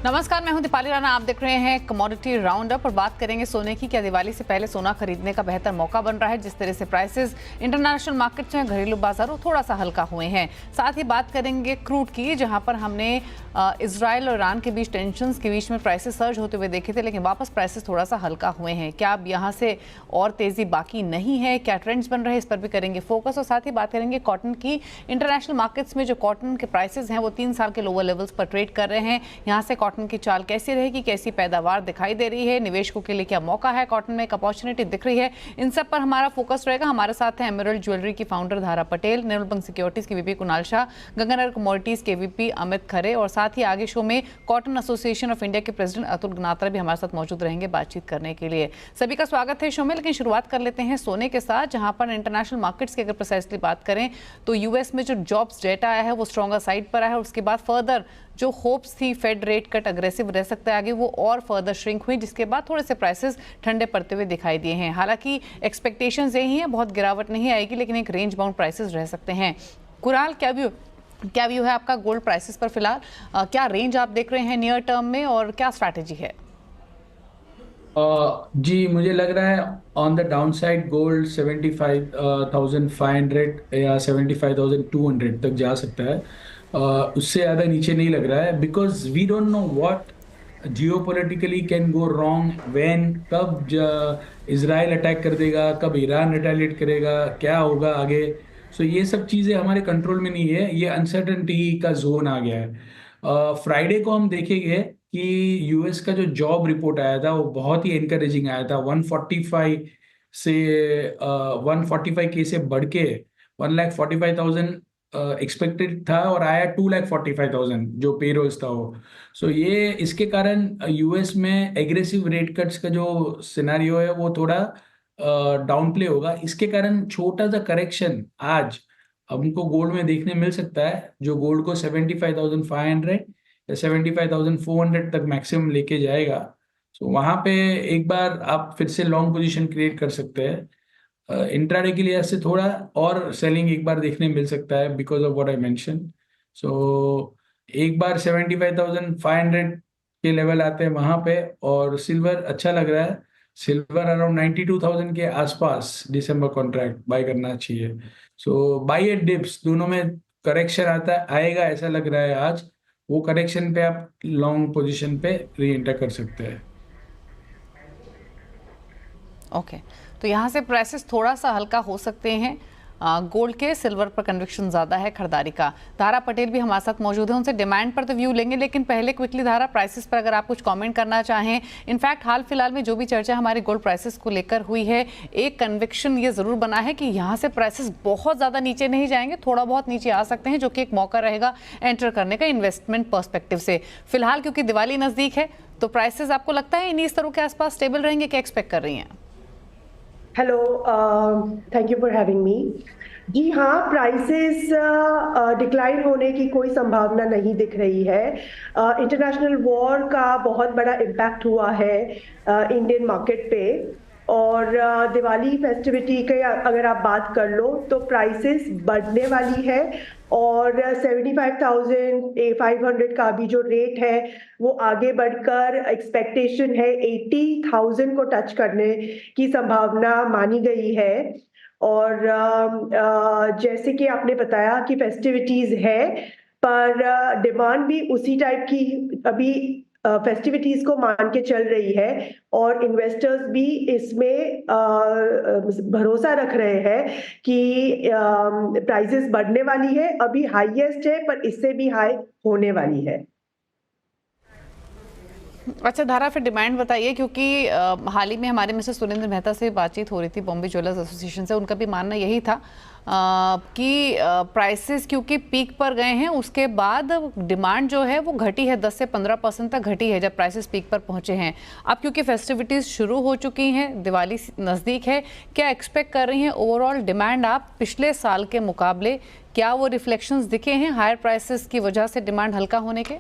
नमस्कार, मैं हूं दीपाली राणा। आप देख रहे हैं कमोडिटी राउंड अप और बात करेंगे सोने की। क्या दिवाली से पहले सोना खरीदने का बेहतर मौका बन रहा है? जिस तरह से प्राइसेस इंटरनेशनल मार्केट्स में, घरेलू बाजारों थोड़ा सा हल्का हुए हैं। साथ ही बात करेंगे क्रूड की, जहां पर हमने इजराइल और ईरान के बीच टेंशंस के बीच में प्राइसेस सर्ज होते हुए देखे थे, लेकिन वापस प्राइसेस थोड़ा सा हल्का हुए हैं। क्या अब यहां से और तेजी बाकी नहीं है? क्या ट्रेंड्स बन रहे हैं, इस पर भी करेंगे फोकस। और साथ ही बात करेंगे कॉटन की। इंटरनेशनल मार्केट्स में जो कॉटन के प्राइसेस हैं वो 3 साल के लोअर लेवल्स पर ट्रेड कर रहे हैं। यहाँ से कॉटन की चाल कैसी रहेगी, कैसी पैदावार दिखाई दे रही है, निवेशकों के लिए क्या मौका है, कॉटन में एक अपॉर्चुनिटी दिख रही है, इन सब पर हमारा फोकस रहेगा। हमारे साथ हैं एमरल्ड ज्वेलरी की फाउंडर धारा पटेल, निर्मल बैंक सिक्योरिटीज की वीपी कुणाल शाह, गंगानगर कमोडिटीज के वीपी अमित खरे, और साथ ही आगे शो में कॉटन एसोसिएशन ऑफ इंडिया के प्रेसिडेंट अतुल गनात्रा भी हमारे साथ मौजूद रहेंगे बातचीत करने के लिए। सभी का स्वागत है शो में। लेकिन शुरुआत कर लेते हैं सोने के साथ, जहां पर इंटरनेशनल मार्केट्स की अगर प्रिसाइसली बात करें तो यूएस में जो जॉब्स डेटा आया है वो स्ट्रॉन्गर साइड पर आया है, और उसके बाद फर्दर जो होप्स थी फेड रेट कट अग्रेसिव रह सकता है आगे, वो और फर्दर श्रिंक हुई, जिसके बाद थोड़े से प्राइसेस ठंडे पड़ते हुए दिखाई दिए हैं। हालांकि एक्सपेक्टेशंस यही हैं, बहुत गिरावट नहीं आएगी, लेकिन एक रेंज बाउंड प्राइसेस रह सकते हैं। कुणाल, क्या व्यू है आपका गोल्ड प्राइसेस पर फिलहाल? क्या रेंज आप देख रहे हैं नियर टर्म में, और क्या स्ट्रैटेजी है? जी, मुझे लग रहा है on the down side gold 75,500 या 75,200 तक जा सकता है। उससे ज़्यादा नीचे नहीं लग रहा है, because we don't know what geopolitically can go wrong when, कब इजराइल अटैक कर देगा, कब ईरान रिटेलिएट करेगा, क्या होगा आगे। सो ये सब चीज़ें हमारे कंट्रोल में नहीं है, ये अनसर्टनटी का जोन आ गया है। फ्राइडे को हम देखेंगे कि यूएस का जो जॉब रिपोर्ट आया था वो बहुत ही एनकरेजिंग आया था। 145 से 145 के से बढ़ के 1,45,000 एक्सपेक्टेड था, और आया 2,45,000 जो पेरोल्स था वो। सो ये इसके कारण यूएस में एग्रेसिव रेट कट्स का जो सिनेरियो है वो थोड़ा डाउन प्ले होगा। इसके कारण छोटा सा करेक्शन आज हमको गोल्ड में देखने मिल सकता है, जो गोल्ड को 75,500 75,400 तक मैक्सिमम लेके जाएगा। सो वहां पे एक बार आप फिर से लॉन्ग पोजीशन क्रिएट कर सकते हैं। इंट्राडे के लिए ऐसे थोड़ा और सेलिंग एक बार देखने मिल सकता है, because of what I mention. So एक बार 75,500 के लेवल आते हैं वहां पे, और सिल्वर अच्छा लग रहा है। सिल्वर अराउंड 92,000 के आसपास दिसंबर कॉन्ट्रैक्ट बाय करना चाहिए। सो बाई एट डिप्स दोनों में करेक्शन आएगा ऐसा लग रहा है आज। वो करेक्शन पे आप लॉन्ग पोजीशन पे री एंटर कर सकते हैं। ओके, तो यहाँ से प्राइसेस थोड़ा सा हल्का हो सकते हैं गोल्ड के। सिल्वर पर कन्विक्शन ज़्यादा है खरीदारी का। धारा पटेल भी हमारे साथ मौजूद है, उनसे डिमांड पर तो व्यू लेंगे, लेकिन पहले क्विकली धारा, प्राइसेस पर अगर आप कुछ कमेंट करना चाहें। इनफैक्ट हाल फिलहाल में जो भी चर्चा हमारी गोल्ड प्राइसेस को लेकर हुई है, एक कन्विक्शन ये ज़रूर बना है कि यहाँ से प्राइसेस बहुत ज़्यादा नीचे नहीं जाएंगे, थोड़ा बहुत नीचे आ सकते हैं, जो कि एक मौका रहेगा एंटर करने का इन्वेस्टमेंट पर्सपेक्टिव से। फिलहाल क्योंकि दिवाली नज़दीक है, तो प्राइसेस आपको लगता है इन्हीं स्तरों के आसपास स्टेबल रहेंगे? क्या एक्सपेक्ट कर रही हैं? Hello, thank you for having me. जी हाँ, प्राइसेस डिक्लाइन होने की कोई संभावना नहीं दिख रही है। इंटरनेशनल वॉर का बहुत बड़ा इम्पैक्ट हुआ है इंडियन मार्केट पे, और दिवाली फेस्टिविटी के अगर आप बात कर लो तो प्राइसेस बढ़ने वाली है, और 75,500 का भी जो रेट है वो आगे बढ़कर एक्सपेक्टेशन है 80,000 को टच करने की संभावना मानी गई है। और जैसे कि आपने बताया कि फेस्टिविटीज है, पर डिमांड भी उसी टाइप की अभी फेस्टिविटीज को मान के चल रही है, और इन्वेस्टर्स भी इसमें भरोसा रख रहे हैं कि प्राइसेस बढ़ने वाली है। अभी हाईएस्ट है, पर इससे भी हाई होने वाली है। अच्छा धारा, फिर डिमांड बताइए, क्योंकि हाल ही में हमारे मिस्टर सुरेंद्र मेहता से बातचीत हो रही थी बॉम्बे ज्वेलर्स एसोसिएशन से। उनका भी मानना यही था कि प्राइसेस क्योंकि पीक पर गए हैं, उसके बाद डिमांड जो है वो घटी है, 10 से 15% तक घटी है जब प्राइसेस पीक पर पहुंचे हैं। अब क्योंकि फेस्टिविटीज़ शुरू हो चुकी हैं, दिवाली नज़दीक है, क्या एक्सपेक्ट कर रही हैं ओवरऑल डिमांड आप पिछले साल के मुकाबले? क्या वो रिफ्लेक्शंस दिखे हैं हायर प्राइसेस की वजह से डिमांड हल्का होने के?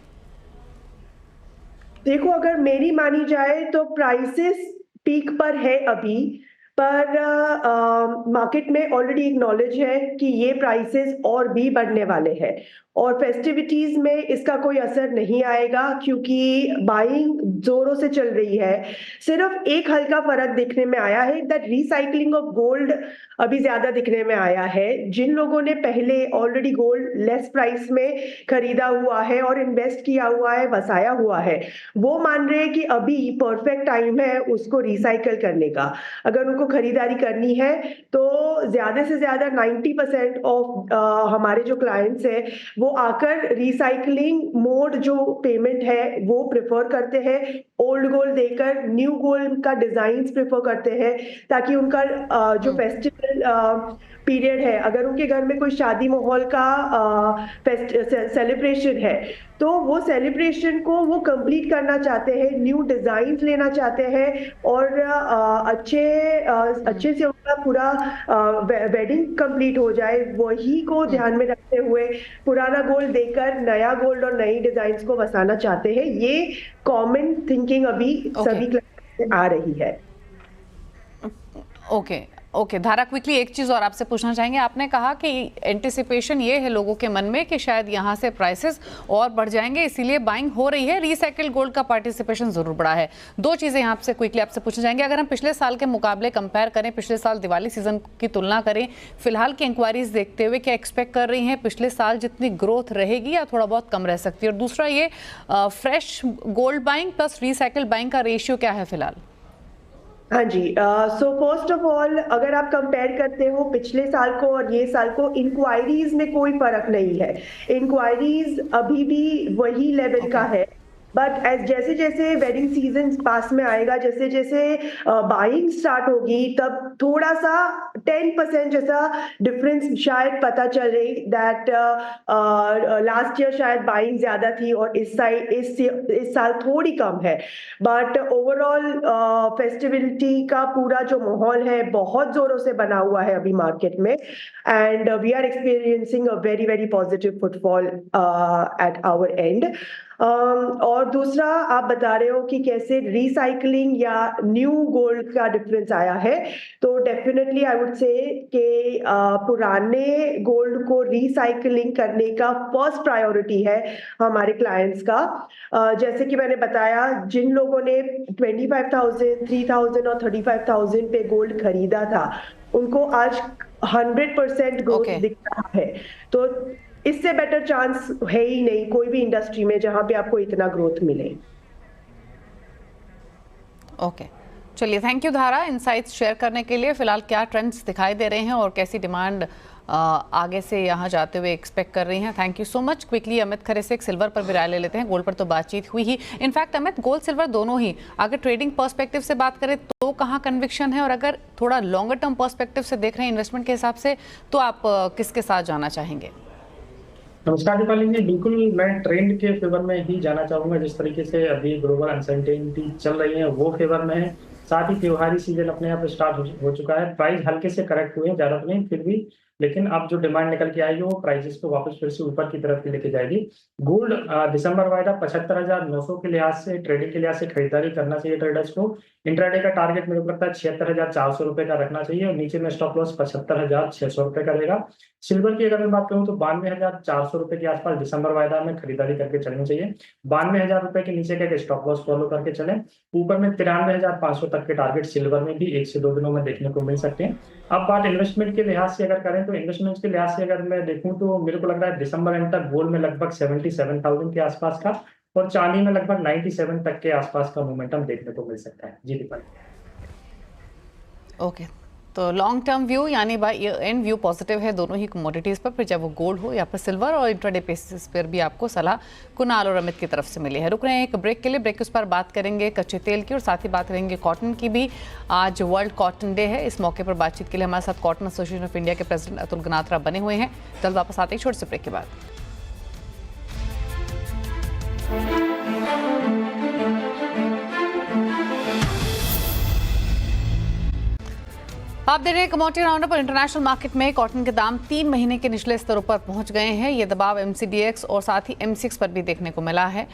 देखो, अगर मेरी मानी जाए तो प्राइसेस पीक पर है अभी, पर मार्केट में ऑलरेडी एक नॉलेज है कि ये प्राइसेस और भी बढ़ने वाले हैं और फेस्टिविटीज में इसका कोई असर नहीं आएगा क्योंकि बाइंग जोरों से चल रही है। सिर्फ एक हल्का फर्क दिखने में आया है दैट रिसाइकलिंग ऑफ गोल्ड अभी ज्यादा दिखने में आया है। जिन लोगों ने पहले ऑलरेडी गोल्ड लेस प्राइस में खरीदा हुआ है और इन्वेस्ट किया हुआ है, बसाया हुआ है, वो मान रहे हैं कि अभी परफेक्ट टाइम है उसको रिसाइकल करने का। अगर उनको खरीदारी करनी है तो ज्यादा से ज्यादा 90% ऑफ हमारे जो क्लाइंट्स हैं वो आकर रिसाइकलिंग मोड जो पेमेंट है वो प्रेफर करते हैं, ओल्ड गोल्ड देकर न्यू गोल्ड का डिजाइन प्रेफर करते हैं ताकि उनका जो फेस्टिवल पीरियड है, अगर उनके घर में कोई शादी माहौल का सेलिब्रेशन है तो वो सेलिब्रेशन को वो कंप्लीट करना चाहते हैं, न्यू डिजाइन लेना चाहते हैं और अच्छे से उनका पूरा वेडिंग कंप्लीट हो जाए, वही को ध्यान में रखते हुए पुराना गोल्ड देकर नया गोल्ड और नई डिजाइन को बसाना चाहते हैं। ये कॉमन थिंकिंग अभी सभी क्लाइंट्स में आ रही है। ओके धारा, क्विकली एक चीज़ और आपसे पूछना चाहेंगे। आपने कहा कि एंटिसिपेशन ये है लोगों के मन में कि शायद यहाँ से प्राइसेस और बढ़ जाएंगे, इसीलिए बाइंग हो रही है, रिसाइकिल गोल्ड का पार्टिसिपेशन जरूर बढ़ा है। दो चीज़ें यहाँ से क्विकली आपसे पूछना चाहेंगे। अगर हम पिछले साल के मुकाबले कंपेयर करें, पिछले साल दिवाली सीजन की तुलना करें, फिलहाल की इंक्वायरीज देखते हुए क्या एक्सपेक्ट कर रही हैं? पिछले साल जितनी ग्रोथ रहेगी या थोड़ा बहुत कम रह सकती है? और दूसरा ये fresh gold buying plus recycle buying का रेशियो क्या है फिलहाल? हाँ जी, सो फर्स्ट ऑफ ऑल अगर आप कंपेयर करते हो पिछले साल को और ये साल को, इंक्वायरीज में कोई फर्क नहीं है। इंक्वायरीज अभी भी वही लेवल का है, बट जैसे जैसे वेडिंग सीजन पास में आएगा, जैसे जैसे बाइंग स्टार्ट होगी, तब थोड़ा सा 10% जैसा डिफरेंस शायद पता चल रही दैट लास्ट ईयर शायद बाइंग ज्यादा थी और इस साल थोड़ी कम है। बट ओवरऑल फेस्टिविटी का पूरा जो माहौल है बहुत जोरों से बना हुआ है अभी मार्केट में, and we are experiencing a very very positive footfall at our end. और दूसरा आप बता रहे हो कि कैसे रिसाइकलिंग या न्यू गोल्ड का डिफरेंस आया है, तो डेफिनेटली आई वुड से कि पुराने गोल्ड को रिसाइकलिंग करने का फर्स्ट प्रायोरिटी है हमारे क्लाइंट्स का। जैसे कि मैंने बताया, जिन लोगों ने 25,000, 3,000 और 35,000 पे गोल्ड खरीदा था उनको आज 100% ग्रोथ दिख रहा है। तो इससे बेटर चांस है ही नहीं कोई भी इंडस्ट्री में जहां पे आपको इतना ग्रोथ मिले। ओके, चलिए, थैंक यू धारा इनसाइट्स शेयर करने के लिए। फिलहाल क्या ट्रेंड्स दिखाई दे रहे हैं और कैसी डिमांड आगे से यहाँ जाते हुए एक्सपेक्ट कर रही हैं? Thank you so much. Quickly Amit Khare से एक सिल्वर पर भी राय ले लेते हैं। गोल्ड पर तो बातचीत हुई ही। इनफैक्ट अमित, गोल्ड सिल्वर दोनों ही अगर ट्रेडिंग पर्सपेक्टिव से बात करें तो कहाँ कन्विक्शन है, और अगर थोड़ा लॉन्गर टर्म पर्सपेक्टिव से देख रहे हैं इन्वेस्टमेंट के हिसाब से, तो आप किसके साथ जाना चाहेंगे? नमस्कार दीपाली जी, बिल्कुल मैं ट्रेंड के फेवर में ही जाना चाहूंगा। जिस तरीके से अभी ग्लोबल अनसर्टेनिटी चल रही है वो फेवर में है, साथ ही त्योहारी सीजन अपने आप स्टार्ट हो चुका है। प्राइस हल्के से करेक्ट हुए हैं, ज्यादा तो नहीं फिर भी, लेकिन अब जो डिमांड निकल के आएगी वो प्राइसेस को वापस फिर से ऊपर की तरफ लेके जाएगी। गोल्ड दिसंबर वाइडा 75,900 के लिहाज से, ट्रेडिंग के लिहाज से खरीदारी करना चाहिए ट्रेडर्स को। इंट्राडे का टारगेट मेरे को लगता है 76,400 रुपए का रखना चाहिए और नीचे में स्टॉप लॉस 75,600 रुपए का रहेगा। सिल्वर की अगर मैं बात करूं तो 92,400 रुपए के आसपास दिसंबर वायदा में खरीदारी करके चलनी चाहिए। 92,000 रुपए के नीचे का स्टॉप लॉस फॉलो करके चलें। ऊपर में 93,500 तक के टारगेट सिल्वर में भी 1 से 2 दिनों में देखने को मिल सकते हैं। अब बात इन्वेस्टमेंट के लिहाज से अगर करें तो इन्वेस्टमेंट के लिहाज से अगर मैं देखूं तो मेरे को लग रहा है दिसंबर एंड तक गोल्ड में लगभग 77,000 के आसपास का और चांदी में लगभग 97 तक के आसपास का मोमेंटम देखने को मिल सकता है। जी दीपाली। ओके, तो लॉन्ग टर्म व्यू यानी by year and view positive है दोनों ही कमोडिटीज पर, फिर चाहे वो गोल्ड हो या फिर सिल्वर, और इंट्राडे बेसिस पर भी आपको सलाह कुणाल और अमित की तरफ से मिली है। रुक रहे हैं एक ब्रेक के लिए। ब्रेक के उस पर बात करेंगे कच्चे तेल की और साथ ही बात करेंगे कॉटन की भी। आज वर्ल्ड कॉटन डे है। इस मौके पर बातचीत के लिए हमारे साथ कॉटन एसोसिएशन ऑफ इंडिया के प्रेसिडेंट अतुल गनात्रा बने हुए हैं। जल्द वापस आते हैं छोटे से ब्रेक के बाद। आप देख रहे हैं कमोडिटी राउंडअप। और इंटरनेशनल मार्केट में कॉटन के दाम 3 महीने के निचले स्तरों पर पहुंच गए हैं। ये दबाव MCDX और साथ ही MCX पर भी देखने को मिला है।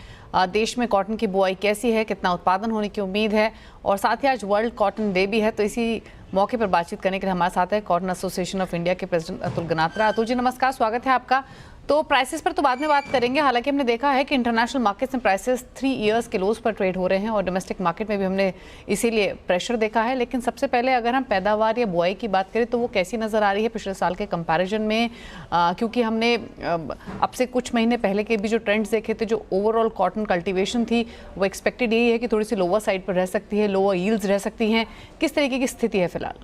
देश में कॉटन की बुआई कैसी है, कितना उत्पादन होने की उम्मीद है, और साथ ही आज वर्ल्ड कॉटन डे भी है, तो इसी मौके पर बातचीत करने के लिए हमारे साथ है कॉटन एसोसिएशन ऑफ इंडिया के प्रेसिडेंट अतुल गनात्रा। अतुल जी नमस्कार, स्वागत है आपका। तो प्राइसेस पर तो बाद में बात करेंगे, हालांकि हमने देखा है कि इंटरनेशनल मार्केट्स में प्राइसेस 3 इयर्स के लोज पर ट्रेड हो रहे हैं और डोमेस्टिक मार्केट में भी हमने इसीलिए प्रेशर देखा है। लेकिन सबसे पहले अगर हम पैदावार या बुआई की बात करें तो वो कैसी नज़र आ रही है पिछले साल के कंपैरिजन में, क्योंकि हमने अब से कुछ महीने पहले के भी जो ट्रेंड्स देखे थे, जो ओवरऑल कॉटन कल्टिवेशन थी वो एक्सपेक्टेड यही है कि थोड़ी सी लोअर साइड पर रह सकती है, लोअर यील्ड्स रह सकती हैं। किस तरीके की स्थिति है फिलहाल?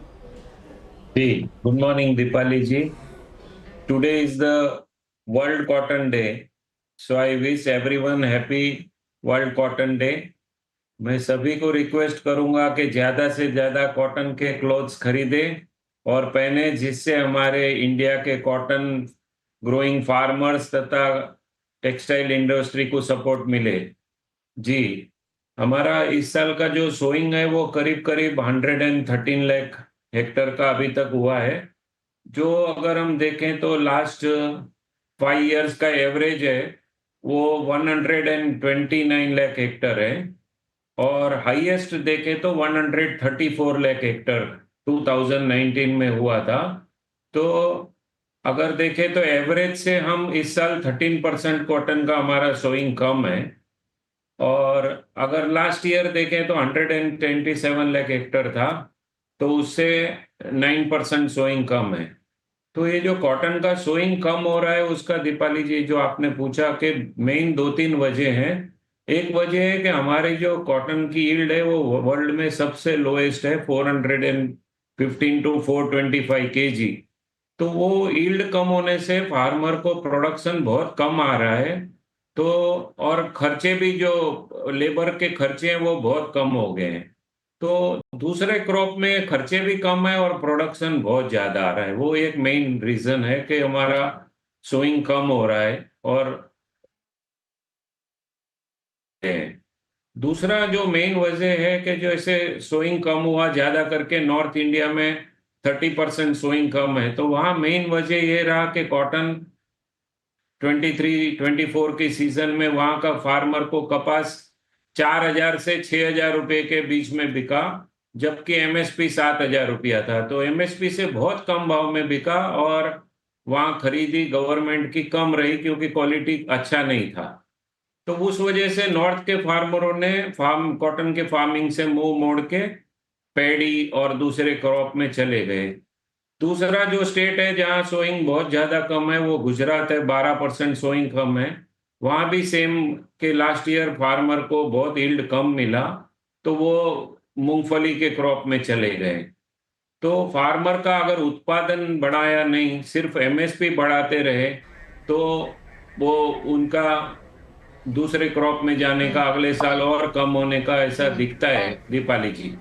जी, good morning Deepali ji. Today is the world cotton day, so I wish everyone happy world cotton day. मैं सभी को रिक्वेस्ट करूंगा कि ज्यादा से ज्यादा कॉटन के क्लोथ्स खरीदें और पहने, जिससे हमारे इंडिया के कॉटन ग्रोइंग फार्मर्स तथा टेक्सटाइल इंडस्ट्री को सपोर्ट मिले। जी, हमारा इस साल का जो सोइंग है वो करीब करीब 113 लाख हेक्टर का अभी तक हुआ है, जो अगर हम देखें तो लास्ट 5 इयर्स का एवरेज है वो 129 लाख हेक्टर है, और हाईएस्ट देखें तो 134 लाख हेक्टर 2019 में हुआ था। तो अगर देखें तो एवरेज से हम इस साल 13% कॉटन का हमारा सोइंग कम है, और अगर लास्ट ईयर देखें तो 127 लाख हेक्टर था, तो उससे 9% सोइंग कम है। तो ये जो कॉटन का सोइंग कम हो रहा है उसका दीपाली जी जो आपने पूछा कि मेन 2-3 वजह हैं। एक वजह है कि हमारे जो कॉटन की यील्ड है वो वर्ल्ड में सबसे लोएस्ट है, 415 to 425 kg। तो वो यील्ड कम होने से फार्मर को प्रोडक्शन बहुत कम आ रहा है, तो और खर्चे भी जो लेबर के खर्चे हैं वो बहुत कम हो गए हैं। तो दूसरे क्रॉप में खर्चे भी कम है और प्रोडक्शन बहुत ज्यादा आ रहा है, वो एक मेन रीजन है कि हमारा सोइंग कम हो रहा है। और दूसरा जो मेन वजह है कि जो ऐसे सोइंग कम हुआ ज्यादा करके नॉर्थ इंडिया में 30% सोइंग कम है, तो वहां मेन वजह ये रहा कि कॉटन 23-24 की सीजन में वहां का फार्मर को कपास 4,000 से 6,000 रुपए के बीच में बिका, जबकि MSP 7,000 रुपया था। तो MSP से बहुत कम भाव में बिका और वहां खरीदी गवर्नमेंट की कम रही क्योंकि क्वालिटी अच्छा नहीं था। तो उस वजह से नॉर्थ के फार्मरों ने कॉटन के फार्मिंग से मुंह मोड़ के पैडी और दूसरे क्रॉप में चले गए। दूसरा जो स्टेट है जहां सोइंग बहुत ज्यादा कम है वो गुजरात है, 12% सोइंग कम है। वहां भी सेम के लास्ट ईयर फार्मर को बहुत यील्ड कम मिला, तो वो मूंगफली के क्रॉप में चले गए। तो फार्मर का अगर उत्पादन बढ़ाया नहीं, सिर्फ MSP बढ़ाते रहे, तो वो उनका दूसरे क्रॉप में जाने का अगले साल और कम होने का ऐसा दिखता है दीपाली जी।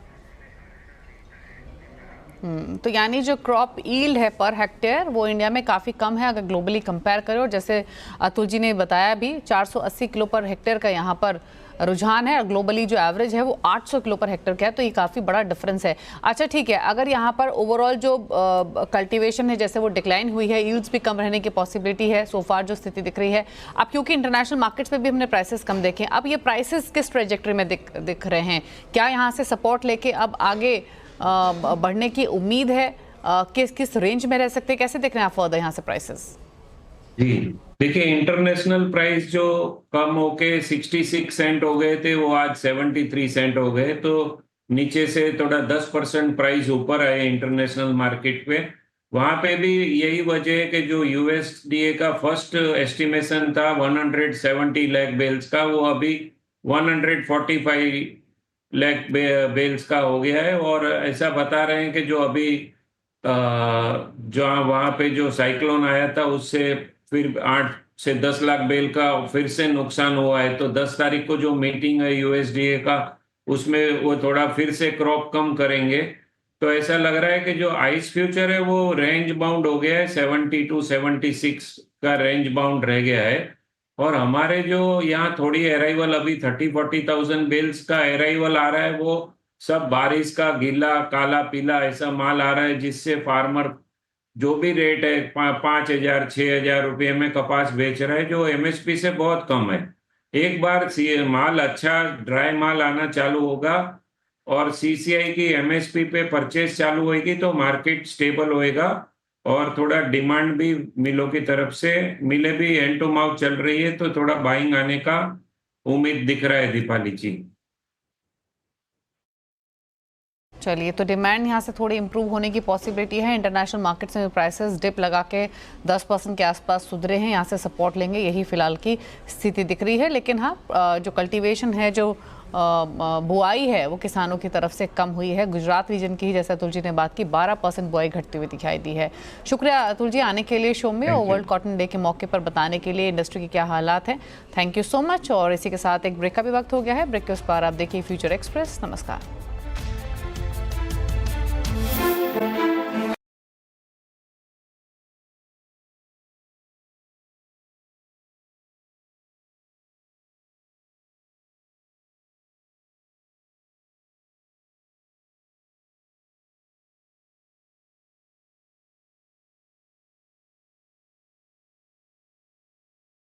तो यानी जो क्रॉप यील्ड है पर हेक्टेयर वो इंडिया में काफ़ी कम है अगर ग्लोबली कंपेयर करें, और जैसे अतुल जी ने बताया भी 480 किलो पर हेक्टेयर का यहाँ पर रुझान है, और ग्लोबली जो एवरेज है वो 800 किलो पर हेक्टेयर का है, तो ये काफ़ी बड़ा डिफरेंस है। अच्छा ठीक है, अगर यहाँ पर ओवरऑल जो कल्टीवेशन है जैसे वो डिक्लाइन हुई है, यील्ड्स भी कम रहने की पॉसिबिलिटी है, सो फार जो स्थिति दिख रही है अब, क्योंकि इंटरनेशनल मार्केट्स में भी हमने प्राइसेस कम देखे, अब ये प्राइसेस किस ट्रेजेक्टरी में दिख रहे हैं? क्या यहाँ से सपोर्ट लेके अब आगे बढ़ने की उम्मीद है? किस रेंज में रह सकते हैं? कैसे देख रहे हैं आप फर्दर यहाँ से प्राइसेस? जी देखिए, इंटरनेशनल प्राइस जो कम होके 66 सेंट हो गए थे वो आज 73 सेंट हो गए, तो नीचे से थोड़ा 10% प्राइस ऊपर आए इंटरनेशनल मार्केट पे। वहां पे भी यही वजह है कि जो USDA का फर्स्ट एस्टिमेशन था 170 लाख बेल्स का, वो अभी 145 लाख बेल्स का हो गया है। और ऐसा बता रहे हैं कि जो अभी जो वहां पे जो साइक्लोन आया था उससे फिर 8 से 10 लाख बेल का फिर से नुकसान हुआ है। तो 10 तारीख को जो मीटिंग है USDA का, उसमें वो थोड़ा फिर से क्रॉप कम करेंगे। तो ऐसा लग रहा है कि जो आइस फ्यूचर है वो रेंज बाउंड हो गया है, 70 to 76 का रेंज बाउंड रह गया है। और हमारे जो यहाँ थोड़ी अराइवल अभी 30-40 थाउजेंड बेल्स का अराइवल आ रहा है, वो सब बारिश का गीला काला पीला ऐसा माल आ रहा है, जिससे फार्मर जो भी रेट है 5,000 6,000 रुपये में कपास बेच रहा है, जो एमएसपी से बहुत कम है। एक बार माल अच्छा ड्राई माल आना चालू होगा और सीसीआई की एमएसपी पे परचेस चालू होगी तो मार्केट स्टेबल होएगा और थोड़ा डिमांड भी मिलों की तरफ से, मिले भी हैंड टू माउथ चल रही है तो थोड़ा बाइंग आने का उम्मीद दिख रहा है दीपाली जी। चलिए, तो डिमांड यहाँ से थोड़ी इंप्रूव होने की पॉसिबिलिटी है। इंटरनेशनल मार्केट्स में प्राइसेस डिप लगा के 10% के आसपास सुधरे हैं, यहाँ से सपोर्ट लेंगे, यही फिलहाल की स्थिति दिख रही है। लेकिन हाँ, जो कल्टीवेशन है, जो बुआई है, वो किसानों की तरफ से कम हुई है। गुजरात रीजन की ही, जैसा अतुल जी ने बात की, 12% बुआई घटती हुई दिखाई दी है। शुक्रिया अतुल जी आने के लिए शो में और वर्ल्ड कॉटन डे के मौके पर बताने के लिए इंडस्ट्री के क्या हालात हैं। Thank you so much. और इसी के साथ एक ब्रेक का भी वक्त हो गया है। ब्रेक के उस पार आप देखिए फ्यूचर एक्सप्रेस। नमस्कार।